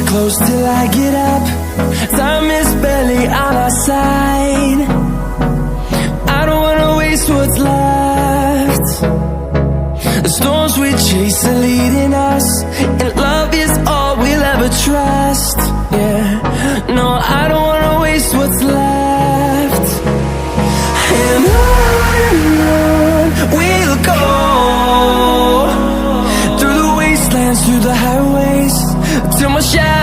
close till I get up. Time is barely on our side. I don't wanna waste what's left. The storms we chase are leading us, and love is all we'll ever trust. Yeah, no, I don't wanna waste what's left. And on we'll go, through the wastelands, through the highways, till my shadow